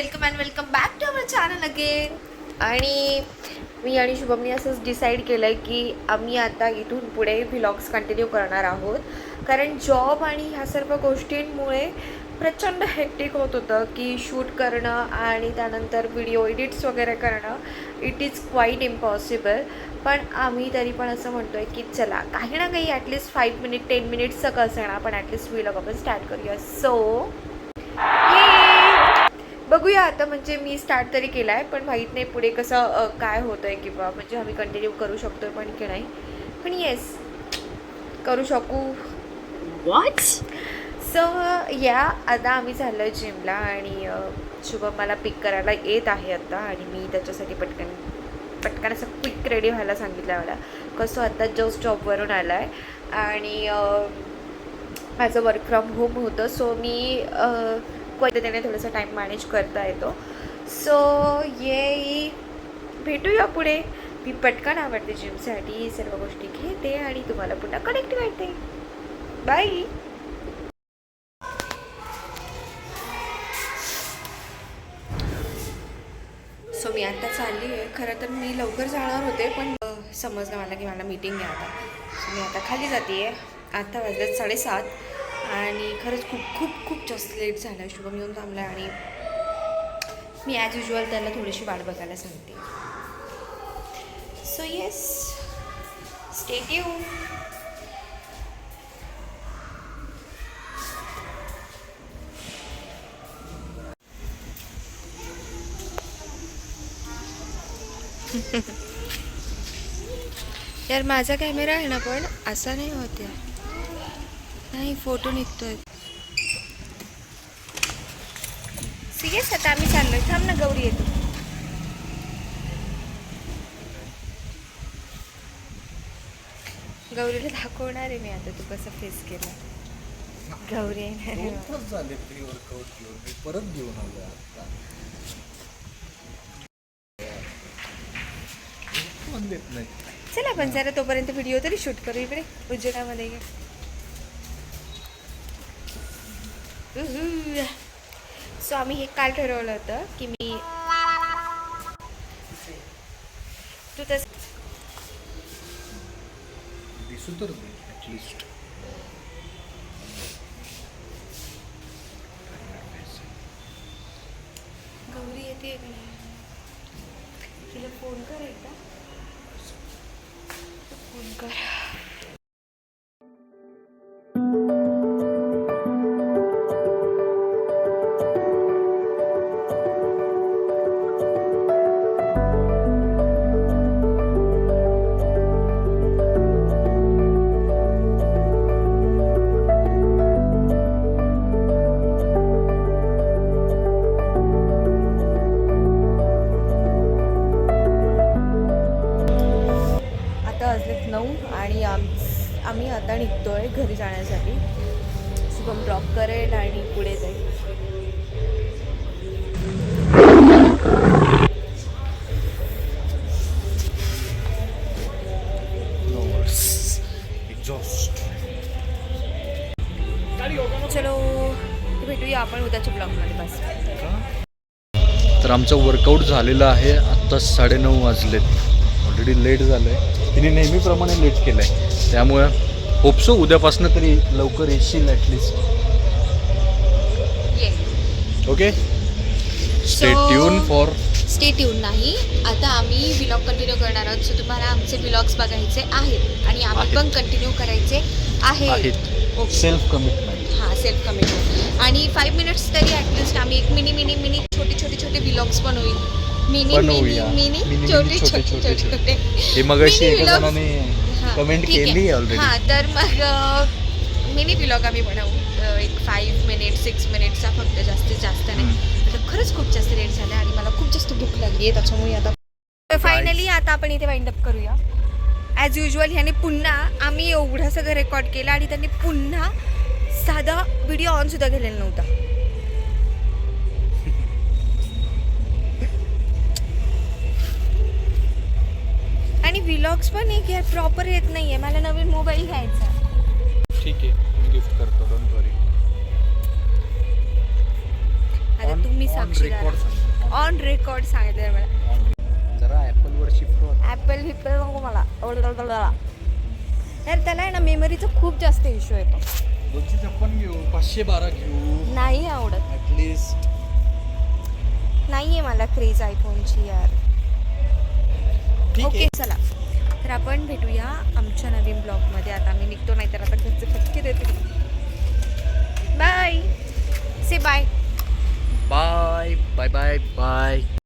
Welcome and welcome back to our channel again. आणि मी आणि शुभमनी असंच डिसाईड केलं आहे की आम्ही आता इथून पुढे व्लॉग्स कंटिन्यू करणार आहोत, कारण जॉब आणि ह्या सर्व गोष्टींमुळे प्रचंड हेक्टिक होत होतं की शूट करणं आणि त्यानंतर व्हिडिओ एडिट्स वगैरे करणं इट इज क्वाईट इम्पॉसिबल. पण आम्ही तरी पण असं म्हणतो आहे की चला काही ना काही ॲटलिस्ट 5 मिनिट 10 मिनिट्सचं कसं ना, पण ॲटलिस्ट व्लॉग आपण स्टार्ट करूया. सो बघूया आता, म्हणजे मी स्टार्ट तरी केला आहे, पण माहीत नाही पुढे कसं काय होतं आहे किंवा म्हणजे आम्ही कंटिन्यू करू शकतो आहे पण की नाही. पण येस, करू शकू. What? सो या आता आम्ही चाललो आहे जिमला आणि शुभम मला पिक करायला येत आहे आता, आणि मी त्याच्यासाठी पटकन असं क्विक रेडी व्हायला सांगितलं मला. कसं आता जस्ट जॉबवरून आला आहे आणि माझं वर्क फ्रॉम होम होतं, सो मी त्याने थोडासा टाईम मॅनेज करता येतो. सो ये भेटूया पुढे. मी पटकन आवडते जिमसाठी, सर्व गोष्टी घेते आणि तुम्हाला पुन्हा कनेक्ट करते. बाय. सो मी आता चालली आहे. खरं तर मी लवकर जाणार होते, पण समजलं मला की मला मीटिंग आहे आता. सो मी आता खाली जाते आहे. आता वाजले 7:30 आणि खरंच खूप खूप खूप जास्त लेट झाला आहे. शुभम येऊन थांबला आणि मी ॲज युजल त्याला थोडीशी वाट बघायला सांगते. So yes, stay tune. यार माझा कॅमेरा आहे ना, पण असा नाही होत यार. नाही, फोटो निघतोय. सिरियस आता आम्ही चाललोय. थांब ना, गौरी येतो. गौरीला दाखवणार आहे मी आता तू कसं फेस केलं. गौरी येणार आहे. परत घेऊन आलो आता. देत नाही. चला आपण जरा तोपर्यंत व्हिडिओ तरी शूट करू इकडे उजेडामध्ये. सो आम्ही हे काल ठरवलं होतं की मी तू तस दिसू तर ॲटलिस्ट. गौरी येते का नाही? तिला फोन कर एकदा. फोन कर. वाजलेत 9 आणि आम्ही आता निघतो आहे घरी जाण्यासाठी. शुभम ड्रॉप करेल आणि पुढे जाईल. चलो भेटूया आपण उद्याच्या ब्लॉगमध्ये. बस. तर आमचं वर्कआउट झालेलं आहे. आत्ता 9:30 वाजलेत. ऑलरेडी लेट झालं आहे. तिने नेहमीप्रमाणे लेट केलं आहे, त्यामुळं होपसो उद्यापासून तरी लवकर येशील ॲटलिस्ट. ओके, स्टे ट्यून नाही, आता आम्ही व्लॉग कंटिन्यू करणार आहोत. सो तुम्हाला आमचे व्लॉग्स बघायचे आहेत आणि आम्ही पण कंटिन्यू करायचे आहेत. Self commitment. हां, सेल्फ कमिटमेंट. आणि 5 मिनिट्स तरी ॲटलिस्ट आम्ही एक मिनी छोटे व्लॉग्स बनवूया. छोटे. हे मगाशी एका जणाने कमेंट केली ऑलरेडी. हां, तर मग मिनी व्लॉग आम्ही बनवू एक 5 मिनिट 6 मिनिटचा फक्त, जास्तीत जास्त नाही. आता खरंच खूप जास्त लेट झालं आणि मला खूप जास्त भूक लागली आहे, त्याच्यामुळे आता फायनली आता आपण इथे वाइंड अप करूया. ॲज युजल ह्याने पुन्हा आम्ही एवढं सगळं रेकॉर्ड केलं आणि त्यांनी पुन्हा साधा व्हिडिओ ऑन सुद्धा केलेला नव्हता. आणि व्लॉग्स पण एक यार प्रॉपर येत नाहीये. मला नवीन मोबाईल घ्यायचा. ठीक आहे, मी गिफ्ट करतो, डोंट वरी. आता तुम्ही साक्षीदार. ऑन रेकॉर्ड सांगितलं मला. जरा ॲपलवर शिफ्ट हो. ॲपल हिपल नको मला. यार त्याला आहे ना मेमरीचा खूप जास्त इश्यू येतो. 256 घेऊ, 512 घेऊ नाही आवडत. ॲटलिस्ट. नाही आहे मला क्रेज आयफोनची यार. ठीक ओके आहे. चला तर आपण भेटूया आमच्या नवीन ब्लॉगमध्ये. आता मी निघतो, नाही तर आता घरचे फटके देते. Bye. Say bye. Bye bye bye bye.